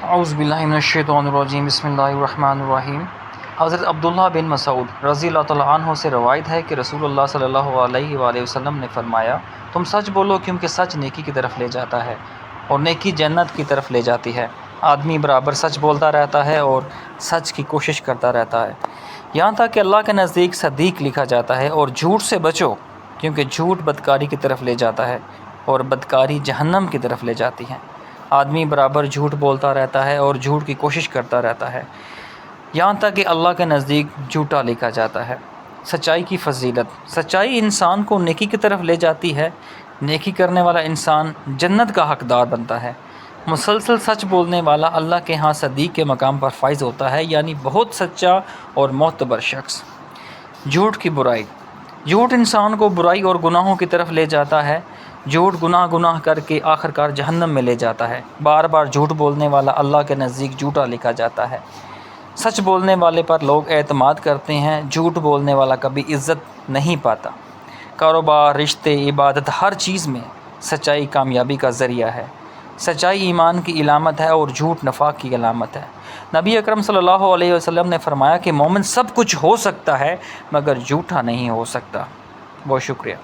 اعوذ باللہ من الشیطان الرجیم، بسم اللہ الرحمن الرحیم۔ حضرت عبداللہ بن مسعود رضی اللہ تعالیٰ عنہ سے روایت ہے کہ رسول اللہ صلی اللہ علیہ وآلہ وسلم نے فرمایا، تم سچ بولو کیونکہ سچ نیکی کی طرف لے جاتا ہے اور نیکی جنت کی طرف لے جاتی ہے۔ آدمی برابر سچ بولتا رہتا ہے اور سچ کی کوشش کرتا رہتا ہے، یہاں تک کہ اللہ کے نزدیک صدیق لکھا جاتا ہے۔ اور جھوٹ سے بچو کیونکہ جھوٹ بدکاری کی طرف لے جاتا ہے اور بدکاری جہنم کی طرف لے جاتی ہے۔ آدمی برابر جھوٹ بولتا رہتا ہے اور جھوٹ کی کوشش کرتا رہتا ہے، یہاں تک کہ اللہ کے نزدیک جھوٹا لکھا جاتا ہے۔ سچائی کی فضیلت، سچائی انسان کو نیکی کی طرف لے جاتی ہے۔ نیکی کرنے والا انسان جنت کا حقدار بنتا ہے۔ مسلسل سچ بولنے والا اللہ کے ہاں صدیق کے مقام پر فائز ہوتا ہے، یعنی بہت سچا اور معتبر شخص۔ جھوٹ کی برائی، جھوٹ انسان کو برائی اور گناہوں کی طرف لے جاتا ہے۔ جھوٹ گناہ کر کے آخرکار جہنم میں لے جاتا ہے۔ بار بار جھوٹ بولنے والا اللہ کے نزدیک جھوٹا لکھا جاتا ہے۔ سچ بولنے والے پر لوگ اعتماد کرتے ہیں، جھوٹ بولنے والا کبھی عزت نہیں پاتا۔ کاروبار، رشتے، عبادت، ہر چیز میں سچائی کامیابی کا ذریعہ ہے۔ سچائی ایمان کی علامت ہے اور جھوٹ نفاق کی علامت ہے۔ نبی اکرم صلی اللہ علیہ وسلم نے فرمایا کہ مومن سب کچھ ہو سکتا ہے مگر جھوٹا نہیں ہو سکتا۔ بہت شکریہ۔